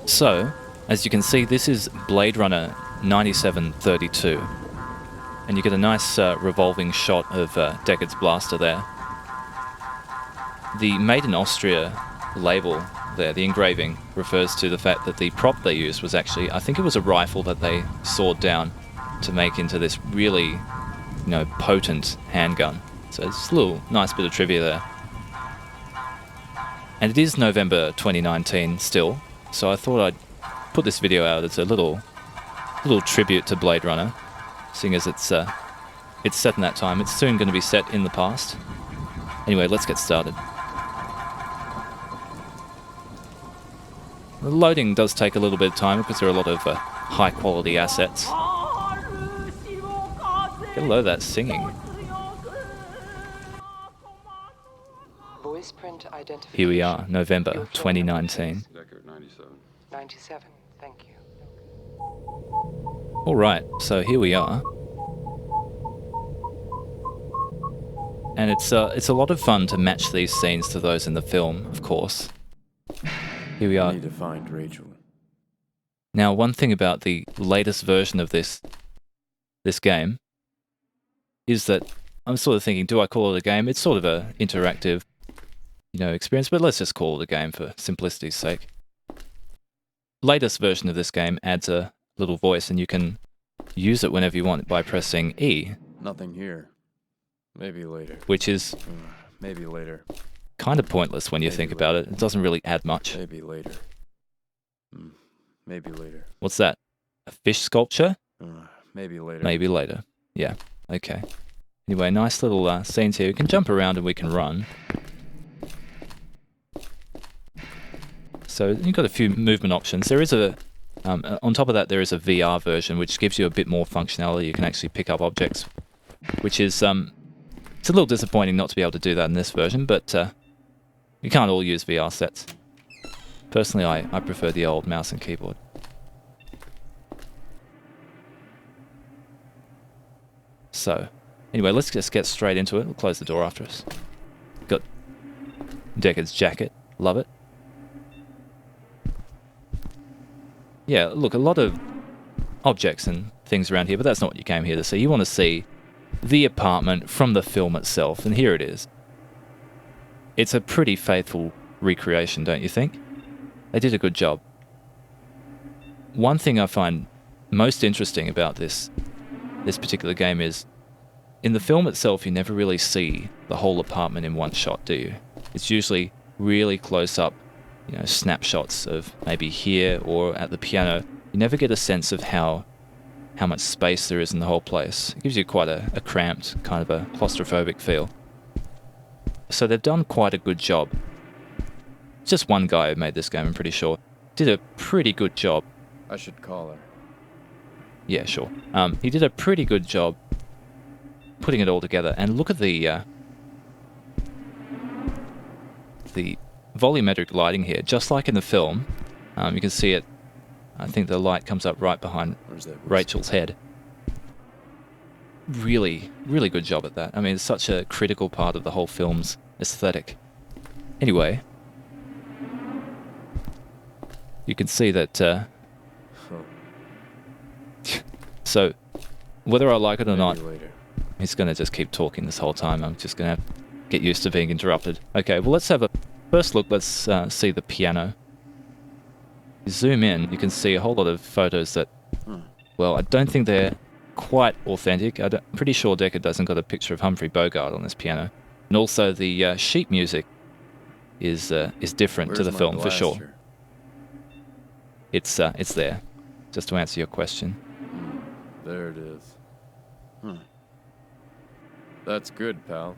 So, as you can see, this is Blade Runner 9732. And you get a nice revolving shot of Deckard's blaster there. The Made in Austria label there, the engraving, refers to the fact that the prop they used was actually, I think it was a rifle that they sawed down to make into this really, potent handgun. So it's a little nice bit of trivia there. And it is November 2019 still, so I thought I'd put this video out as a little tribute to Blade Runner, seeing as it's set in that time. It's soon going to be set in the past. Anyway, let's get started. The loading does take a little bit of time because there are a lot of high quality assets. Get a load of that singing. Voice print identification. Here we are, November 2019. Deckard, 97. 97, thank you. Alright, so here we are. And it's a lot of fun to match these scenes to those in the film, of course. Here we I are. need to find Rachel. Now, one thing about the latest version of this game is that I'm sort of thinking, do I call it a game? It's sort of a interactive, experience, but let's just call it a game for simplicity's sake. Latest version of this game adds a little voice, and you can use it whenever you want by pressing E. Nothing here. Maybe later. Which is Maybe later. kind of pointless when you think about it. It doesn't really add much. Maybe later. Maybe later. What's that? A fish sculpture? Maybe later. Maybe later. Yeah, okay. Anyway, nice little scenes here. We can jump around and we can run. So you've got a few movement options. There is on top of that, there is a VR version which gives you a bit more functionality. You can actually pick up objects, which is, it's a little disappointing not to be able to do that in this version, but you can't all use VR sets. Personally, I prefer the old mouse and keyboard. So, anyway, let's just get straight into it. We'll close the door after us. Got Deckard's jacket. Love it. Yeah, look, a lot of objects and things around here, but that's not what you came here to see. You want to see the apartment from the film itself, and here it is. It's a pretty faithful recreation, don't you think? They did a good job. One thing I find most interesting about this particular game is, in the film itself, you never really see the whole apartment in one shot, do you? It's usually really close up, snapshots of maybe here or at the piano. You never get a sense of how much space there is in the whole place. It gives you quite a cramped, kind of a claustrophobic feel. So they've done quite a good job. Just one guy who made this game, I'm pretty sure, did a pretty good job. I should call her. Yeah, sure. He did a pretty good job putting it all together. And look at the volumetric lighting here, just like in the film. You can see it. I think the light comes up right behind Rachel's head. Really, really good job at that. I mean, it's such a critical part of the whole film's aesthetic. Anyway, you can see that. So, whether I like it or not, he's going to just keep talking this whole time. I'm just going to get used to being interrupted. Okay, well, let's have a first look. Let's see the piano. You zoom in, you can see a whole lot of photos that, well, I don't think they're quite authentic. I'm pretty sure Deckard doesn't got a picture of Humphrey Bogart on this piano. And also the sheet music is different to the film, for sure. It's there, just to answer your question. There it is. That's good, pal.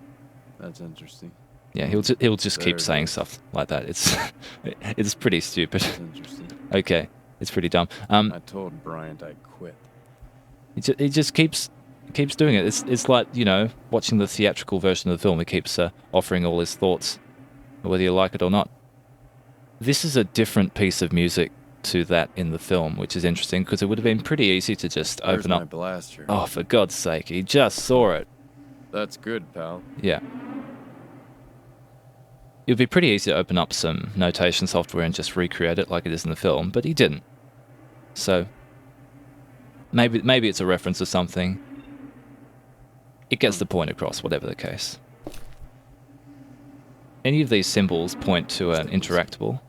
That's interesting. Yeah, he'll just keep saying stuff like that. It's pretty stupid. That's interesting. Okay, it's pretty dumb. I told Bryant I'd quit. He just keeps doing it. It's like, watching the theatrical version of the film. He keeps offering all his thoughts, whether you like it or not. This is a different piece of music to that in the film, which is interesting because it would have been pretty easy to just open up. My blaster. Oh, for God's sake, he just saw it. That's good, pal. Yeah. It would be pretty easy to open up some notation software and just recreate it like it is in the film, but he didn't. So maybe it's a reference to something. It gets the point across, whatever the case. Any of these symbols point to an interactable.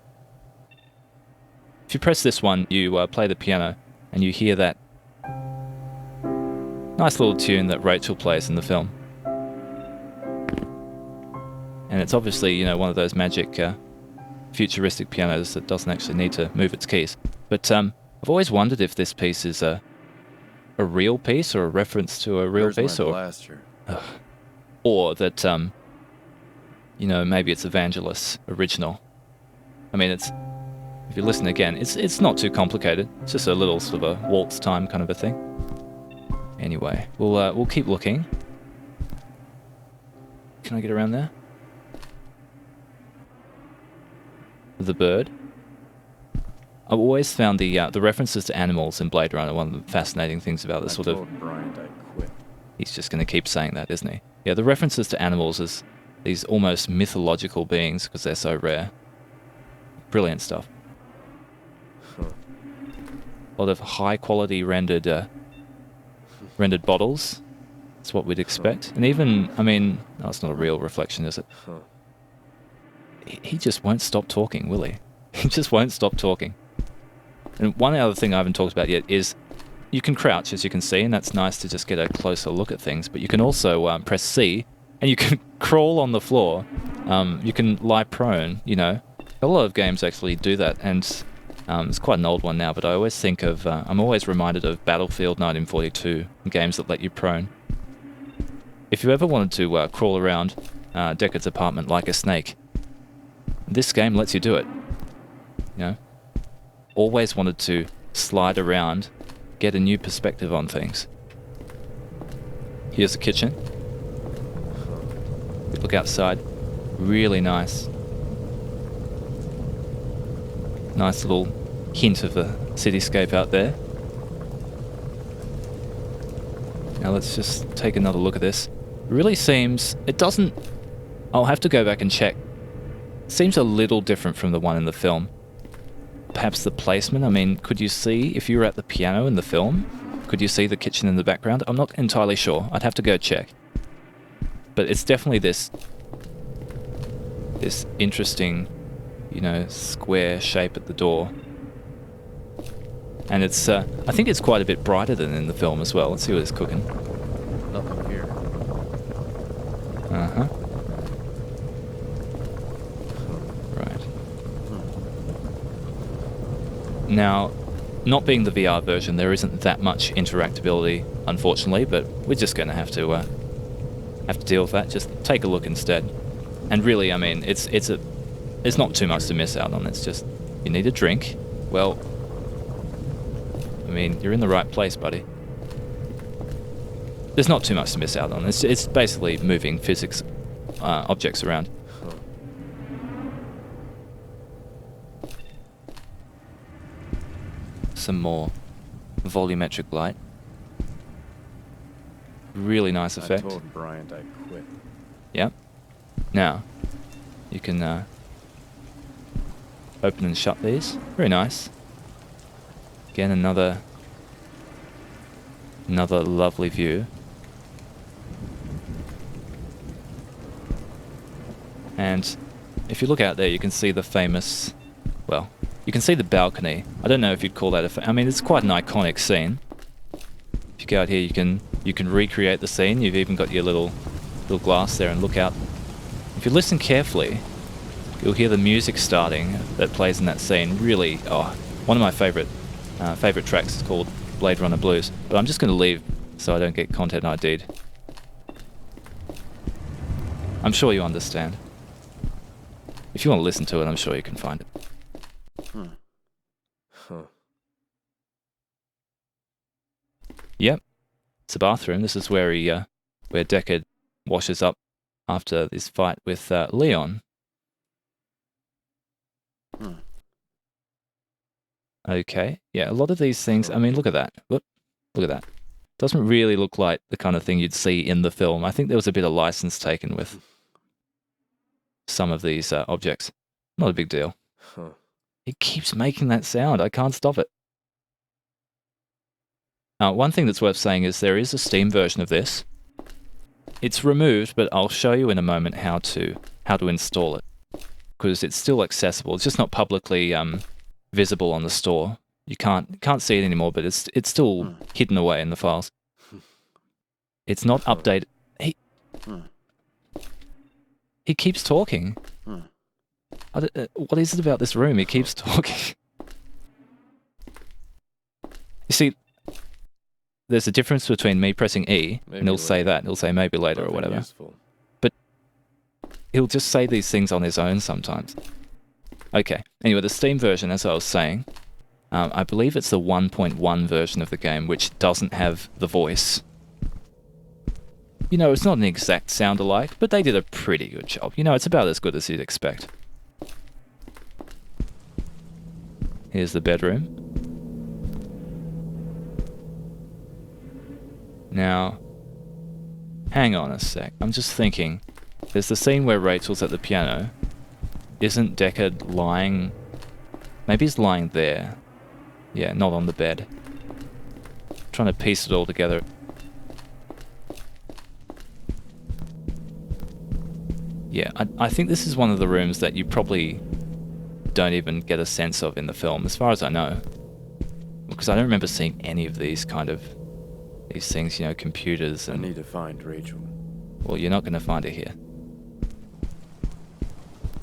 If you press this one, you play the piano, and you hear that nice little tune that Rachel plays in the film. And it's obviously, you know, one of those magic futuristic pianos that doesn't actually need to move its keys. But I've always wondered if this piece is a real piece or a reference to a real piece, or that you know, maybe it's Evangelist's original. I mean, it's, if you listen again, it's not too complicated. It's just a little sort of a waltz time kind of a thing. Anyway, we'll keep looking. Can I get around there? The bird. I've always found the references to animals in Blade Runner one of the fascinating things about this sort of. Bryant I quit. He's just going to keep saying that, isn't he? Yeah, the references to animals as these almost mythological beings because they're so rare. Brilliant stuff. Huh. A lot of high-quality rendered bottles. That's what we'd expect. And even, I mean, no, it's not a real reflection, is it? Huh. He just won't stop talking, will he? He just won't stop talking. And one other thing I haven't talked about yet is you can crouch, as you can see, and that's nice to just get a closer look at things. But you can also press C, and you can crawl on the floor. You can lie prone, you know. A lot of games actually do that, and it's quite an old one now, but I always think of, I'm always reminded of Battlefield 1942, games that let you prone. If you ever wanted to crawl around Deckard's apartment like a snake, this game lets you do it. You know? Always wanted to slide around, get a new perspective on things. Here's the kitchen. Look outside. Really nice. Nice little hint of a cityscape out there. Now let's just take another look at this. It really seems... It doesn't... I'll have to go back and check. It seems a little different from the one in the film. Perhaps the placement. I mean, could you see, if you were at the piano in the film, could you see the kitchen in the background? I'm not entirely sure. I'd have to go check. But it's definitely this interesting, you know, square shape at the door. And it's, I think it's quite a bit brighter than in the film as well. Let's see what it's cooking. Nothing here. Uh-huh. Right. Now, not being the VR version, there isn't that much interactability, unfortunately, but we're just going to have to deal with that. Just take a look instead. And really, I mean, it's not too much to miss out on. It's just, you need a drink. Well, I mean, you're in the right place, buddy. There's not too much to miss out on. It's basically moving physics objects around. Some more volumetric light. Really nice effect. I told Bryant I quit. Yep. Now, you can open and shut these. Very nice. Again, another lovely view. And if you look out there, you can see the famous, well, you can see the balcony. I don't know if you'd call that I mean, it's quite an iconic scene. If you go out here, you can recreate the scene. You've even got your little glass there and look out. If you listen carefully, you'll hear the music starting that plays in that scene. Really, one of my favorite tracks is called Blade Runner Blues. But I'm just going to leave so I don't get content ID'd. I'm sure you understand. If you want to listen to it, I'm sure you can find it. Huh. Yep, it's a bathroom. This is where where Deckard washes up after this fight with Leon. Okay, yeah, a lot of these things. I mean, look at that. Look at that. Doesn't really look like the kind of thing you'd see in the film. I think there was a bit of license taken with some of these objects. Not a big deal. Huh. It keeps making that sound. I can't stop it. One thing that's worth saying is there is a Steam version of this. It's removed, but I'll show you in a moment how to install it, because it's still accessible. It's just not publicly visible on the store. You can't see it anymore, but it's still hidden away in the files. It's not updated. He keeps talking. What is it about this room? He keeps talking. You see, there's a difference between me pressing E, Maybe and he'll say later. that. He'll say maybe later or Nothing whatever. useful. But he'll just say these things on his own sometimes. Okay. Anyway, the Steam version, as I was saying, I believe it's the 1.1 version of the game, which doesn't have the voice. You know, it's not an exact sound alike, but they did a pretty good job. You know, it's about as good as you'd expect. Here's the bedroom. Now, hang on a sec. I'm just thinking. There's the scene where Rachel's at the piano. Isn't Deckard lying? Maybe he's lying there. Yeah, not on the bed. Trying to piece it all together. Yeah, I think this is one of the rooms that you probably don't even get a sense of in the film, as far as I know. Because I don't remember seeing any of these these things, you know, computers I and... need to find Rachel. Well, you're not going to find it here.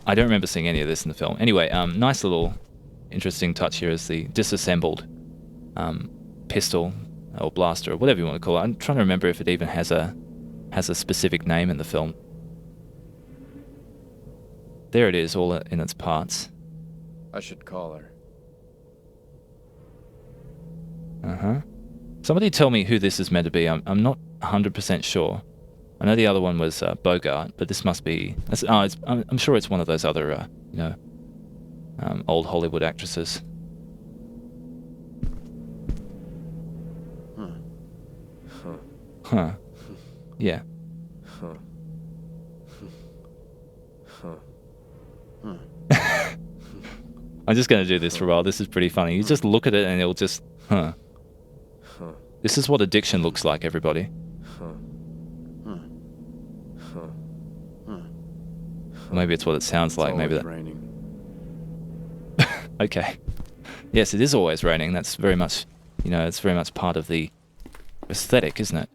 I don't remember seeing any of this in the film. Anyway, nice little interesting touch here is the disassembled pistol or blaster or whatever you want to call it. I'm trying to remember if it even has a specific name in the film. There it is, all in its parts. I should call her. Uh-huh. Somebody tell me who this is meant to be. I'm not 100% sure. I know the other one was Bogart, but this must be... I'm sure it's one of those other, old Hollywood actresses. Huh. Yeah. I'm just going to do this for a while. This is pretty funny. You just look at it and it'll just... This is what addiction looks like, everybody. Maybe it's what it sounds like. Maybe that. Raining. Okay. Yes, it is always raining. That's very much, it's very much part of the aesthetic, isn't it?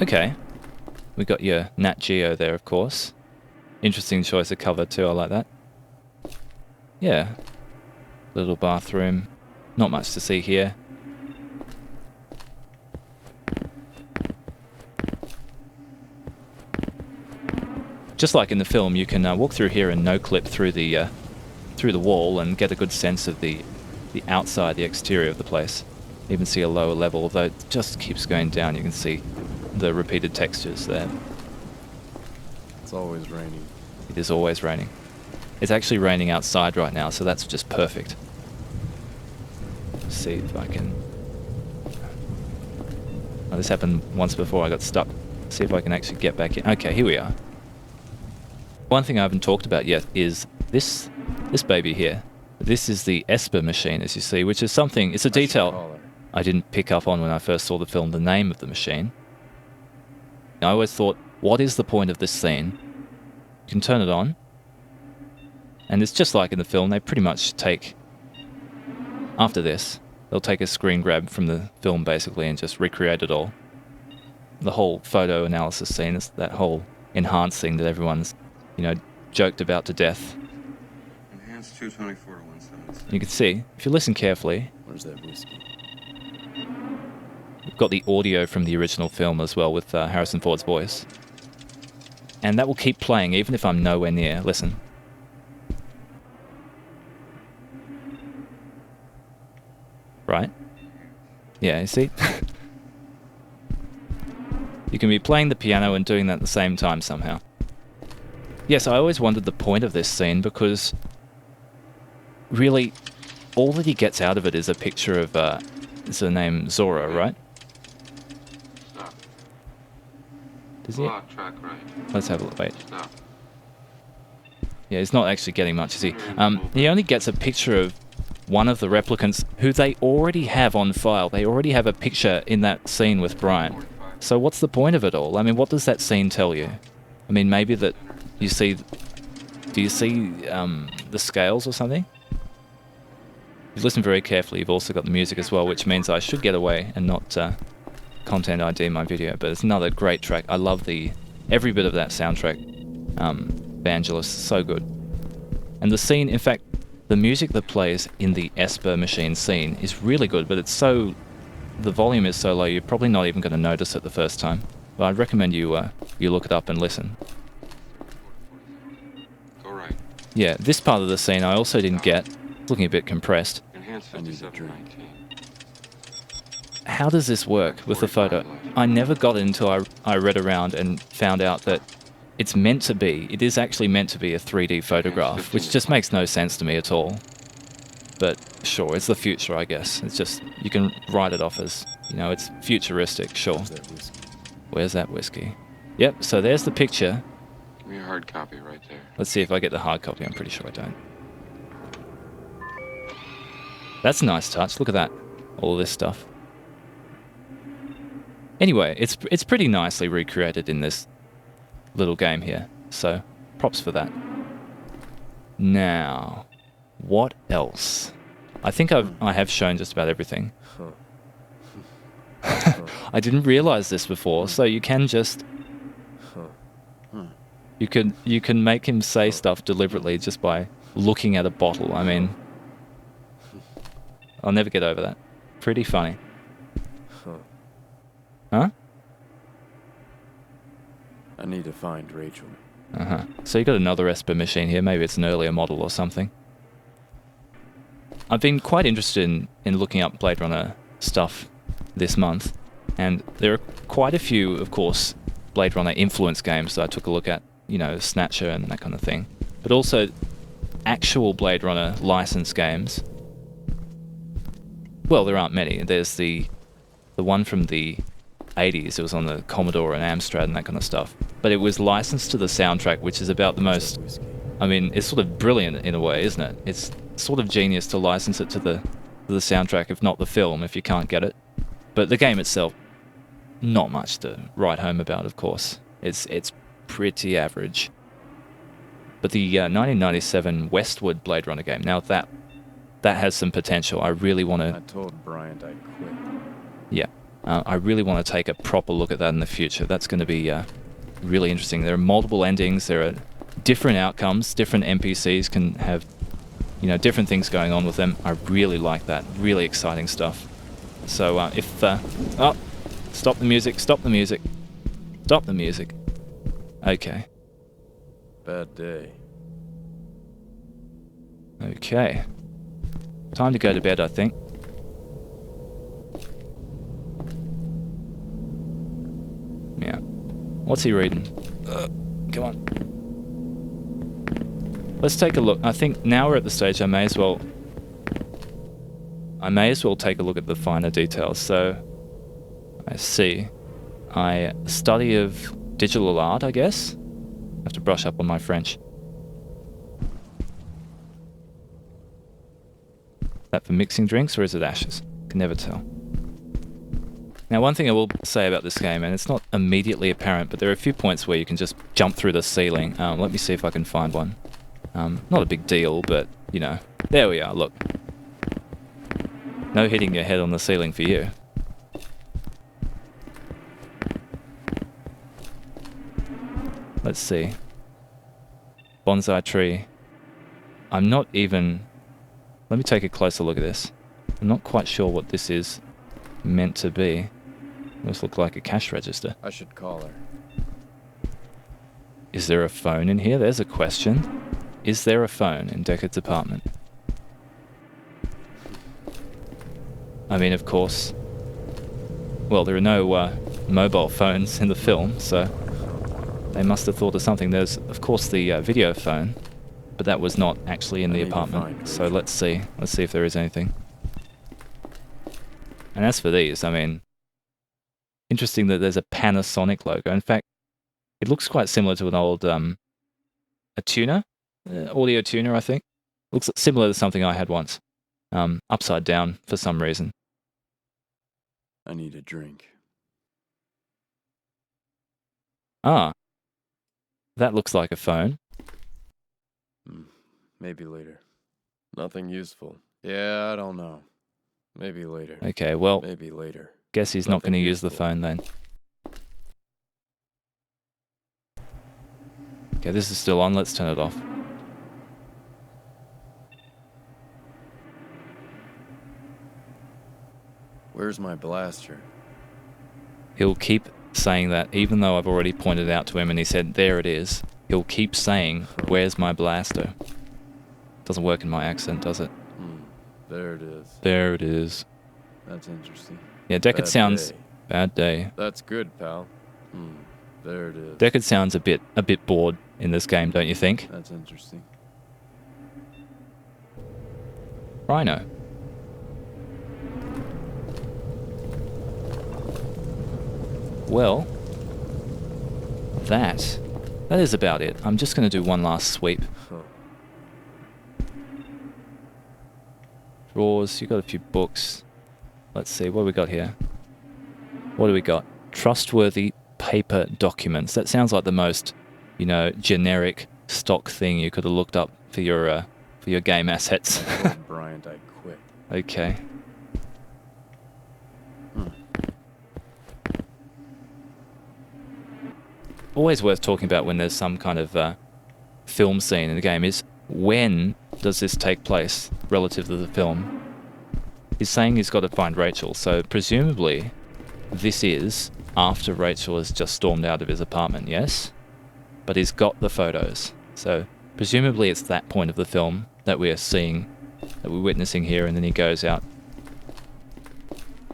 Okay. We got your Nat Geo there, of course. Interesting choice of cover too. I like that. Yeah. Little bathroom. Not much to see here. Just like in the film, you can walk through here and no-clip through the wall and get a good sense of the outside, the exterior of the place. Even see a lower level, although it just keeps going down. You can see the repeated textures there. It's always raining. It is always raining. It's actually raining outside right now, so that's just perfect. Let's see if I can... Oh, this happened once before. I got stuck. Let's see if I can actually get back in. Okay, here we are. One thing I haven't talked about yet is this baby here. This is the Esper machine, as you see, which is something... It's a detail I didn't pick up on when I first saw the film, the name of the machine. I always thought, what is the point of this scene? You can turn it on. And it's just like in the film, they pretty much take... After this, they'll take a screen grab from the film, basically, and just recreate it all. The whole photo analysis scene is that whole enhanced thing that everyone's, joked about to death. Enhanced 224 to 176. You can see, if you listen carefully... Where's that whiskey? We've got the audio from the original film as well with Harrison Ford's voice. And that will keep playing even if I'm nowhere near. Listen. Right? Yeah, you see? You can be playing the piano and doing that at the same time somehow. Yes, I always wondered the point of this scene because really all that he gets out of it is a picture of, is her name Zora, right? Stop. Does he? Block track right. Let's have a look. Wait. Stop. Yeah, he's not actually getting much, is he? He only gets a picture of one of the replicants who they already have on file. They already have a picture in that scene with Brian. So what's the point of it all? I mean, what does that scene tell you? I mean, maybe that you see... Do you see the scales or something? If you listen very carefully, you've also got the music as well, which means I should get away and not content ID my video. But it's another great track. I love every bit of that soundtrack. Vangelis, so good. And the scene, in fact, the music that plays in the Esper machine scene is really good, but the volume is so low you're probably not even going to notice it the first time. But I'd recommend you look it up and listen. Go right. Yeah, this part of the scene I also didn't get. It's looking a bit compressed. Enhance I need a 5719. How does this work with the photo? I never got it until I read around and found out that it is actually meant to be a 3D photograph, which just makes no sense to me at all. But sure, it's the future, I guess. It's just, you can write it off as, it's futuristic, sure. Where's that whiskey? Where's that whiskey? Yep, so there's the picture. Give me a hard copy right there. Let's see if I get the hard copy. I'm pretty sure I don't. That's a nice touch. Look at that. All this stuff. Anyway, it's pretty nicely recreated in this little game here. So, props for that. Now, what else? I think I have shown just about everything. I didn't realize this before, so you can just... You can make him say stuff deliberately just by looking at a bottle. I mean, I'll never get over that. Pretty funny. Huh? I need to find Rachel. Uh-huh. So you got another Esper machine here. Maybe it's an earlier model or something. I've been quite interested in looking up Blade Runner stuff this month. And there are quite a few, of course, Blade Runner influence games that I took a look at. Snatcher and that kind of thing. But also actual Blade Runner licensed games. Well, there aren't many. There's the one from the 80s. It was on the Commodore and Amstrad and that kind of stuff. But it was licensed to the soundtrack, which is about the most... I mean, it's sort of brilliant in a way, isn't it? It's sort of genius to license it to the soundtrack, if not the film, if you can't get it. But the game itself, not much to write home about, of course. It's pretty average. But the 1997 Westwood Blade Runner game, now that has some potential. I really want to... I told Bryant I'd quit. Yeah. I really want to take a proper look at that in the future. That's going to be really interesting. There are multiple endings. There are different outcomes. Different NPCs can have, different things going on with them. I really like that. Really exciting stuff. So oh, stop the music. Stop the music. Stop the music. Okay. Bad day. Okay. Time to go to bed, I think. Yeah. What's he reading? Come on. Let's take a look. I think now we're at the stage I may as well take a look at the finer details. So, I see. Study of digital art, I guess? I have to brush up on my French. Is that for mixing drinks or is it ashes? Can never tell. Now, one thing I will say about this game, and it's not immediately apparent, but there are a few points where you can just jump through the ceiling. Let me see if I can find one. Not a big deal, but, there we are, look. No hitting your head on the ceiling for you. Let's see. Bonsai tree. I'm not even... Let me take a closer look at this. I'm not quite sure what this is meant to be. This looks like a cash register. I should call her. Is there a phone in here? There's a question. Is there a phone in Deckard's apartment? I mean, of course... Well, there are no mobile phones in the film, so... They must have thought of something. There's, of course, the video phone, but that was not actually in the apartment. So let's see. Let's see if there is anything. And as for these, I mean, interesting that there's a Panasonic logo. In fact, it looks quite similar to an old a tuner. audio tuner, I think. Looks similar to something I had once. Upside down for some reason. I need a drink. Ah, that looks like a phone. Maybe later. Nothing useful. Yeah, I don't know. Maybe later. Okay, well, Maybe later. guess he's not going to Nothing use the useful. phone then. Okay, this is still on. Let's turn it off. Where's my blaster? He'll keep saying that, even though I've already pointed out to him and he said, there it is. He'll keep saying, where's my blaster? Doesn't work in my accent, does it? There it is. There it is. That's interesting. Yeah, Deckard Bad sounds... day. Bad day. That's good, pal. There it is. Deckard sounds a bit bored in this game, don't you think? That's interesting. Rhino. Well, that is about it. I'm just going to do one last sweep. Huh. Drawers, you got a few books. Let's see, what do we got here? What do we got? Trustworthy paper documents. That sounds like the most, generic stock thing you could have looked up for your game assets. I told Bryant I quit. Okay. Always worth talking about when there's some kind of film scene in the game is when does this take place relative to the film? He's saying he's got to find Rachel, so presumably this is after Rachel has just stormed out of his apartment, yes? But he's got the photos, so presumably it's that point of the film that we're seeing, that we're witnessing here, and then he goes out.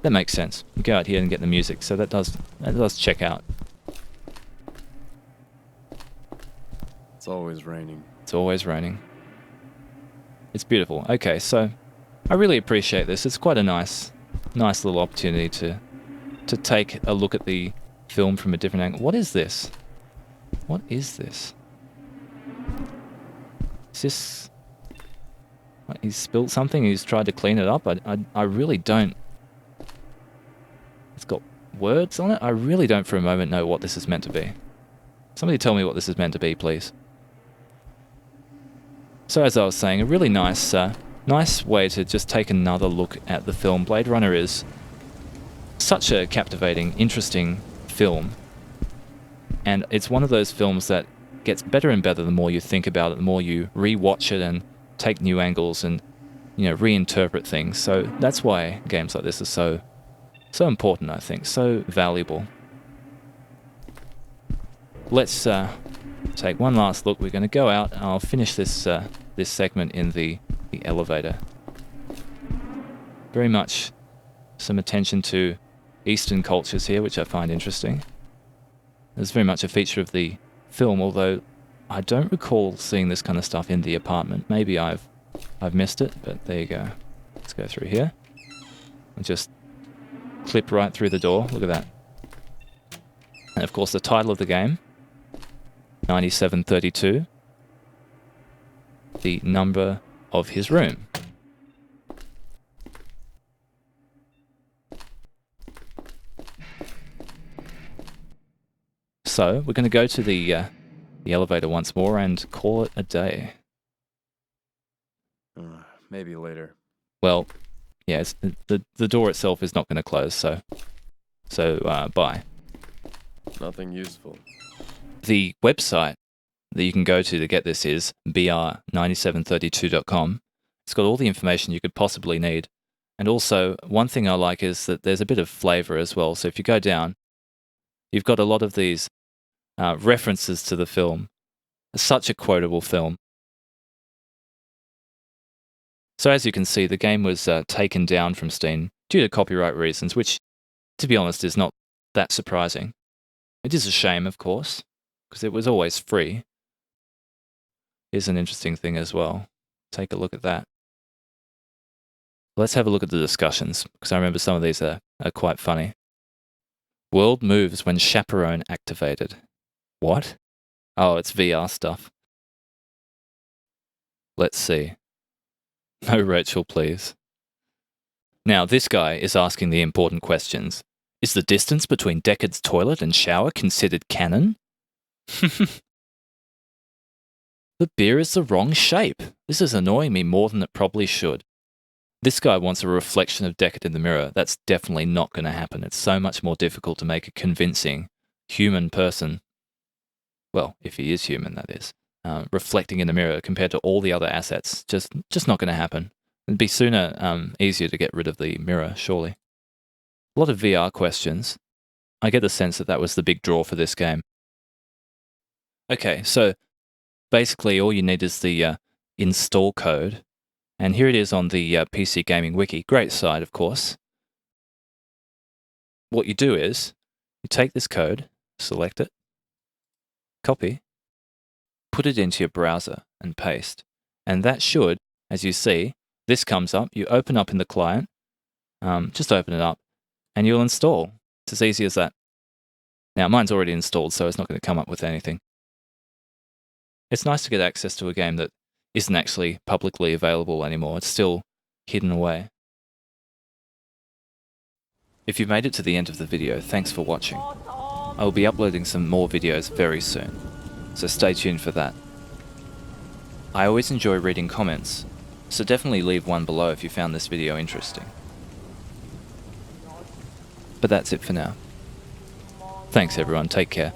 That makes sense. You go out here and get the music, so that does check out. It's always raining. It's always raining. It's beautiful. Okay, so I really appreciate this. It's quite a nice little opportunity to take a look at the film from a different angle. What is this? What is this? Is this... He's spilled something, he's tried to clean it up. I really don't... It's got words on it. I really don't for a moment know what this is meant to be. Somebody tell me what this is meant to be, please. So as I was saying, a really nice way to just take another look at the film. Blade Runner is such a captivating, interesting film. And it's one of those films that gets better and better the more you think about it, the more you re-watch it and take new angles and, reinterpret things. So that's why games like this are so important, I think, so valuable. Let's take one last look. We're going to go out. I'll finish this segment in the elevator. Very much some attention to Eastern cultures here, which I find interesting. It's very much a feature of the film, although I don't recall seeing this kind of stuff in the apartment. Maybe I've missed it, but there you go. Let's go through here. And just clip right through the door. Look at that. And of course the title of the game, 9732, the number of his room. So we're going to go to the elevator once more and call it a day. Maybe later. Well, yeah, the door itself is not going to close, so bye. Nothing useful. The website that you can go to get this is br9732.com. It's got all the information you could possibly need. And also, one thing I like is that there's a bit of flavor as well. So if you go down, you've got a lot of these references to the film. It's such a quotable film. So as you can see, the game was taken down from Steam due to copyright reasons, which, to be honest, is not that surprising. It is a shame, of course, because it was always free. Here's an interesting thing as well. Take a look at that. Let's have a look at the discussions, because I remember some of these are quite funny. World moves when chaperone activated. What? Oh, it's VR stuff. Let's see. No Rachel, please. Now, this guy is asking the important questions. Is the distance between Deckard's toilet and shower considered canon? The beer is the wrong shape. This is annoying me more than it probably should. This guy wants a reflection of Deckard in the mirror. That's definitely not going to happen. It's so much more difficult to make a convincing human person, well, if he is human, that is, reflecting in the mirror compared to all the other assets. Just not going to happen. It'd be sooner easier to get rid of the mirror, surely. A lot of VR questions. I get the sense that that was the big draw for this game. Okay, so basically all you need is the install code. And here it is on the PC Gaming Wiki. Great site, of course. What you do is, you take this code, select it, copy, put it into your browser and paste. And that should, as you see, this comes up. You open up in the client, just open it up, and you'll install. It's as easy as that. Now, mine's already installed, so it's not going to come up with anything. It's nice to get access to a game that isn't actually publicly available anymore. It's still hidden away. If you've made it to the end of the video, thanks for watching. I will be uploading some more videos very soon, so stay tuned for that. I always enjoy reading comments, so definitely leave one below if you found this video interesting. But that's it for now. Thanks everyone, take care.